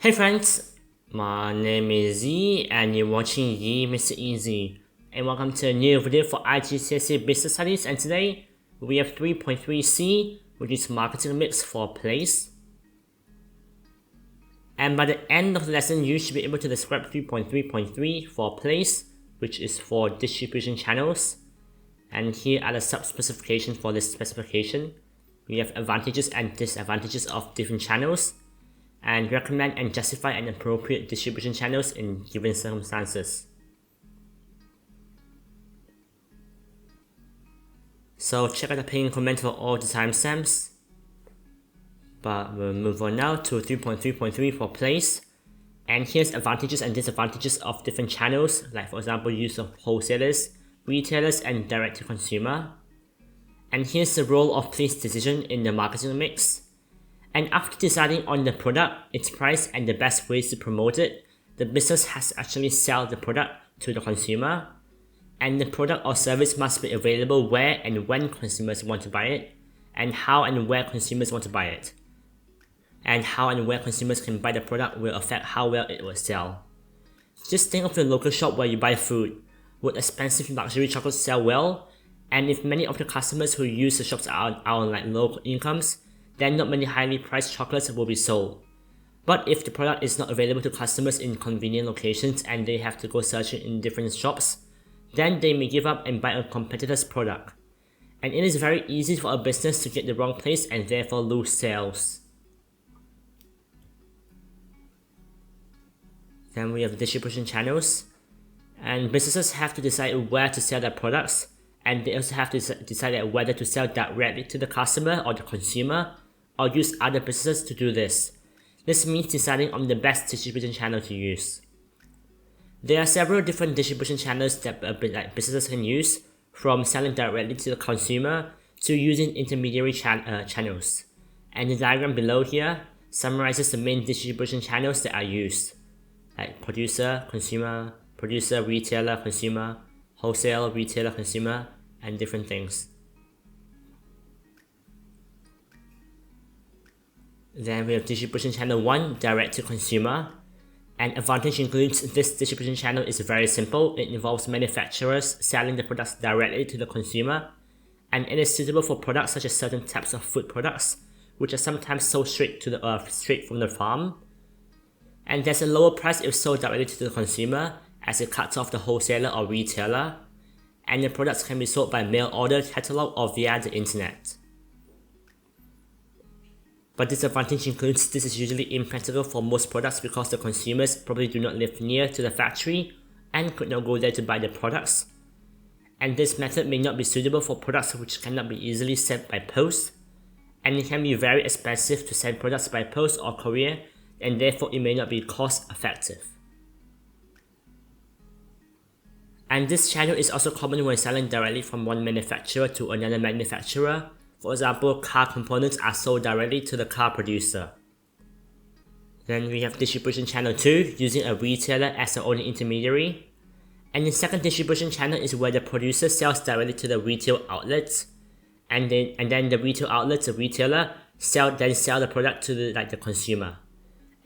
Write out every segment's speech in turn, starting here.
Hey friends, my name is Z and you're watching Yi Makes It Easy, and welcome to a new video for IGCSE Business Studies. And today we have 3.3C, which is marketing mix for place. And by the end of the lesson you should be able to describe 3.3.3 for place, which is for distribution channels. And here are the sub-specifications for this specification. We have advantages and disadvantages of different channels, and recommend and justify an appropriate distribution channels in given circumstances. So check out the pinned comment for all the timestamps. But we'll move on now to 3.3.3 for place. And here's advantages and disadvantages of different channels, like for example use of wholesalers, retailers, and direct to consumer. And here's the role of place decision in the marketing mix. And after deciding on the product, its price, and the best ways to promote it, the business has to actually sell the product to the consumer. And the product or service must be available where and when consumers want to buy it, and how and where consumers want to buy it. And how and where consumers can buy the product will affect how well it will sell. Just think of the local shop where you buy food. Would expensive luxury chocolates sell well? And if many of the customers who use the shops are on like low incomes, then not many highly priced chocolates will be sold. But if the product is not available to customers in convenient locations and they have to go searching in different shops, then they may give up and buy a competitor's product. And it is very easy for a business to get the wrong place and therefore lose sales. Then we have distribution channels. And businesses have to decide where to sell their products, and they also have to decide whether to sell directly to the customer or the consumer, or use other businesses to do this. This means deciding on the best distribution channel to use. There are several different distribution channels that businesses can use, from selling directly to the consumer to using intermediary channels. And the diagram below here summarizes the main distribution channels that are used, like producer, consumer, producer, retailer, consumer, wholesale, retailer, consumer, and different things. Then we have distribution channel 1, direct to consumer. An advantage includes this distribution channel is very simple. It involves manufacturers selling the products directly to the consumer, and it is suitable for products such as certain types of food products, which are sometimes sold straight from the farm. And there's a lower price if sold directly to the consumer, as it cuts off the wholesaler or retailer, and the products can be sold by mail order, catalog, or via the internet. But disadvantage includes this is usually impractical for most products because the consumers probably do not live near to the factory and could not go there to buy the products. And this method may not be suitable for products which cannot be easily sent by post, and it can be very expensive to send products by post or courier, and therefore it may not be cost effective. And this channel is also common when selling directly from one manufacturer to another manufacturer. For example, car components are sold directly to the car producer. Then we have distribution channel 2, using a retailer as the only intermediary. And the second distribution channel is where the producer sells directly to the retail outlets, and then the retail outlets, the retailer, sell the product to the consumer.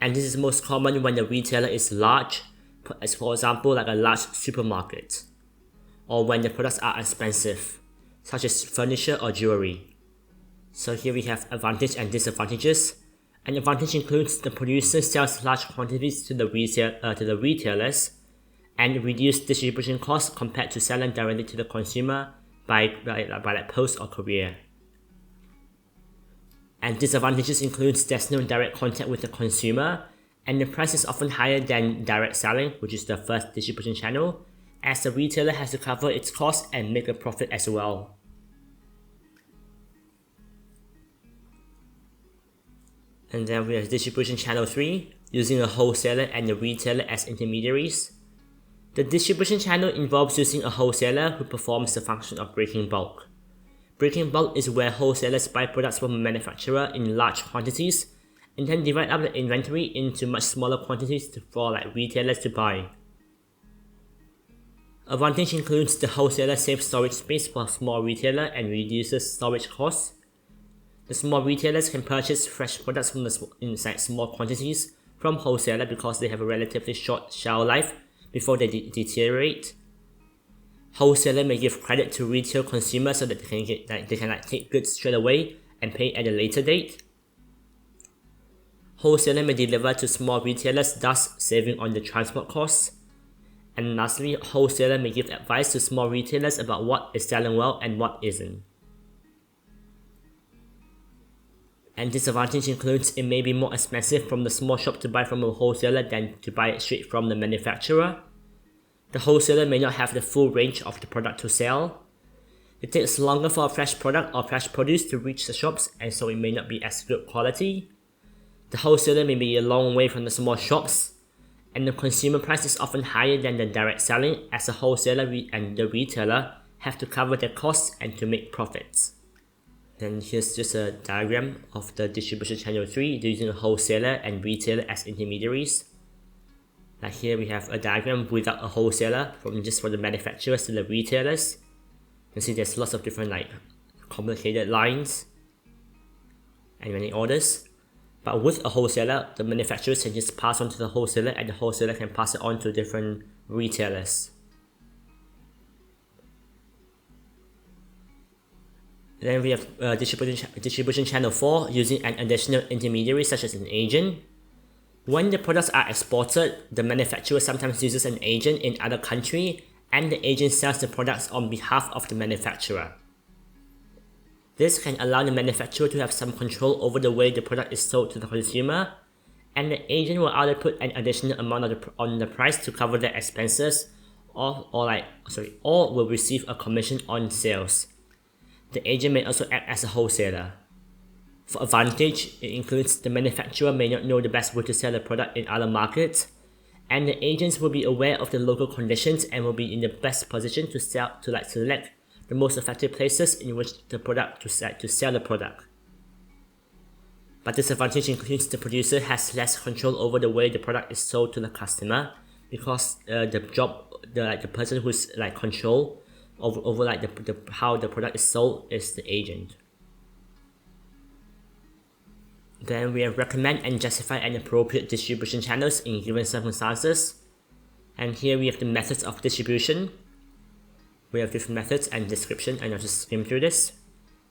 And this is most common when the retailer is large, as for example like a large supermarket, or when the products are expensive, such as furniture or jewelry. So here we have advantage and disadvantages. An advantage includes the producer sells large quantities to the retailers and reduce distribution costs compared to selling directly to the consumer by post or courier. And disadvantages includes there's no direct contact with the consumer, and the price is often higher than direct selling, which is the first distribution channel, as the retailer has to cover its costs and make a profit as well. And then we have distribution channel 3, using a wholesaler and a retailer as intermediaries. The distribution channel involves using a wholesaler who performs the function of breaking bulk. Breaking bulk is where wholesalers buy products from a manufacturer in large quantities and then divide up the inventory into much smaller quantities for retailers to buy. Advantage includes the wholesaler saves storage space for a small retailer and reduces storage costs. The small retailers can purchase fresh products in small quantities, from wholesaler because they have a relatively short shelf life before they deteriorate. Wholesaler may give credit to retail consumers so that they can take goods straight away and pay at a later date. Wholesaler may deliver to small retailers, thus saving on the transport costs. And lastly, wholesaler may give advice to small retailers about what is selling well and what isn't. And disadvantage includes it may be more expensive from the small shop to buy from a wholesaler than to buy it straight from the manufacturer. The wholesaler may not have the full range of the product to sell. It takes longer for a fresh product or fresh produce to reach the shops, and so it may not be as good quality. The wholesaler may be a long way from the small shops, and the consumer price is often higher than the direct selling, as the wholesaler and the retailer have to cover their costs and to make profits. Then here's just a diagram of the distribution channel 3 using a wholesaler and retailer as intermediaries. Like here we have a diagram without a wholesaler, from the manufacturers to the retailers. You can see there's lots of different complicated lines and many orders. But with a wholesaler, the manufacturers can just pass on to the wholesaler and the wholesaler can pass it on to different retailers. Then we have distribution channel 4 using an additional intermediary such as an agent. When the products are exported, the manufacturer sometimes uses an agent in other country and the agent sells the products on behalf of the manufacturer. This can allow the manufacturer to have some control over the way the product is sold to the consumer, and the agent will either put an additional amount on the price to cover their expenses or will receive a commission on sales. The agent may also act as a wholesaler. For advantage, it includes the manufacturer may not know the best way to sell the product in other markets, and the agents will be aware of the local conditions and will be in the best position to select the most effective places in which to sell the product. But disadvantage includes the producer has less control over the way the product is sold to the customer, because the person who's control over how the product is sold is the agent. Then we have recommend and justify an appropriate distribution channels in given circumstances. And here we have the methods of distribution. We have different methods and description, and I'll just skim through this.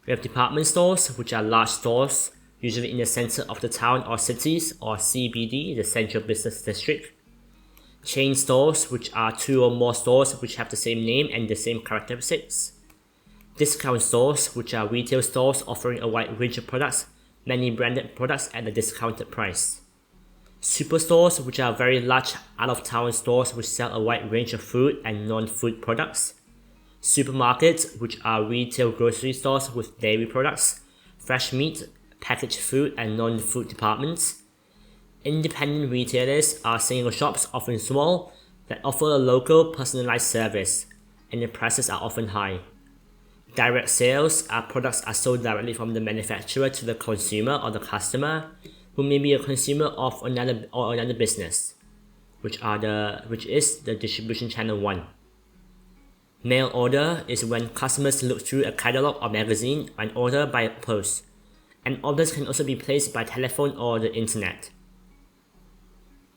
We have department stores, which are large stores, usually in the center of the town or cities, or CBD, the central business district. Chain stores, which are 2 or more stores which have the same name and the same characteristics. Discount stores, which are retail stores offering a wide range of products, many branded products at a discounted price. Superstores, which are very large out-of-town stores which sell a wide range of food and non-food products. Supermarkets, which are retail grocery stores with dairy products, fresh meat, packaged food and non-food departments. Independent retailers are single shops, often small, that offer a local personalized service, and the prices are often high. Direct sales are products are sold directly from the manufacturer to the consumer or the customer, who may be a consumer of another business, which is the distribution channel 1. Mail order is when customers look through a catalog or magazine and order by post, and orders can also be placed by telephone or the internet.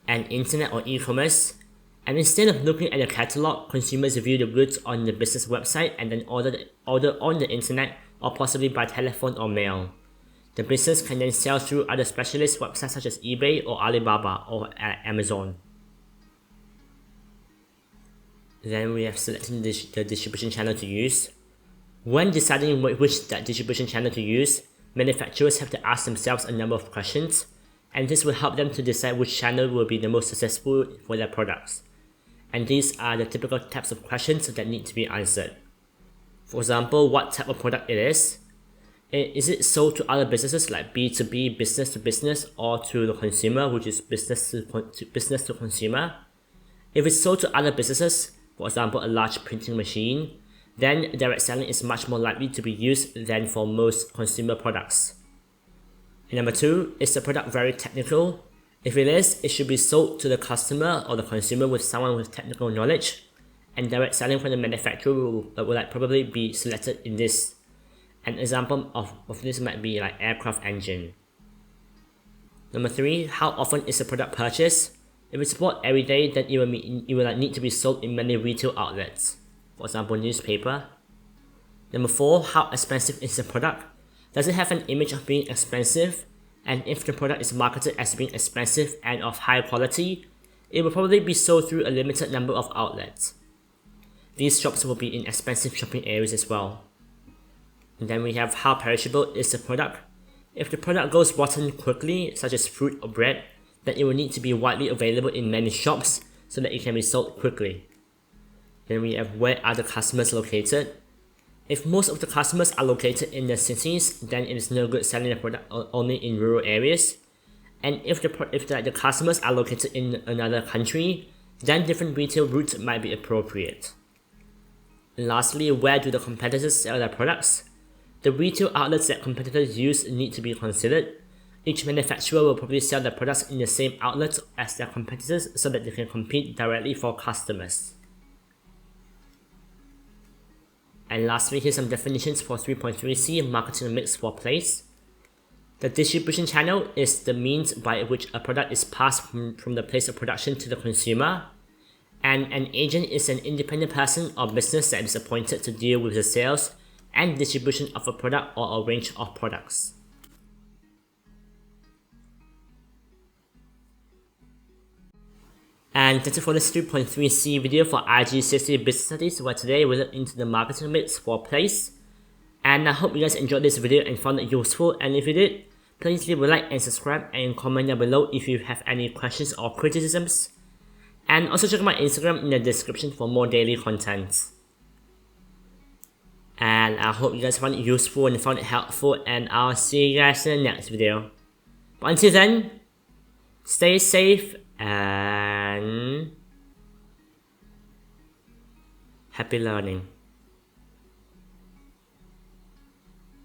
And internet or e-commerce, and instead of looking at the catalog, consumers view the goods on the business website and then order on the internet or possibly by telephone or mail. The business can then sell through other specialist websites such as eBay or Alibaba or Amazon. Then we have selecting the distribution channel to use. When deciding which distribution channel to use, manufacturers have to ask themselves a number of questions, and this will help them to decide which channel will be the most successful for their products. And these are the typical types of questions that need to be answered. For example, what type of product it is. Is it sold to other businesses like B2B, business to business, or to the consumer, which is business to consumer? If it's sold to other businesses, for example a large printing machine, then direct selling is much more likely to be used than for most consumer products. And number 2, is the product very technical? If it is, it should be sold to the customer or the consumer with someone with technical knowledge, and direct selling from the manufacturer will probably be selected in this. An example of this might be like aircraft engine. Number 3, how often is the product purchased? If it's bought every day, then it will need to be sold in many retail outlets, for example newspaper. Number 4, how expensive is the product? Does it have an image of being expensive? And if the product is marketed as being expensive and of high quality, it will probably be sold through a limited number of outlets. These shops will be in expensive shopping areas as well. And then we have how perishable is the product? If the product goes rotten quickly, such as fruit or bread, then it will need to be widely available in many shops so that it can be sold quickly. Then we have where are the customers located? If most of the customers are located in the cities, then it is no good selling the product only in rural areas. And if the customers are located in another country, then different retail routes might be appropriate. And lastly, where do the competitors sell their products? The retail outlets that competitors use need to be considered. Each manufacturer will probably sell their products in the same outlets as their competitors so that they can compete directly for customers. And lastly, here's some definitions for 3.3c, marketing mix for place. The distribution channel is the means by which a product is passed from the place of production to the consumer. And an agent is an independent person or business that is appointed to deal with the sales and distribution of a product or a range of products. And that's it for this 3.3c video for IGCSE Business Studies, where today we look into the marketing mix for place. And I hope you guys enjoyed this video and found it useful, and if you did, please leave a like and subscribe and comment down below if you have any questions or criticisms. And also check my Instagram in the description for more daily content. And I hope you guys found it useful and found it helpful, and I'll see you guys in the next video. But until then, stay safe and happy learning.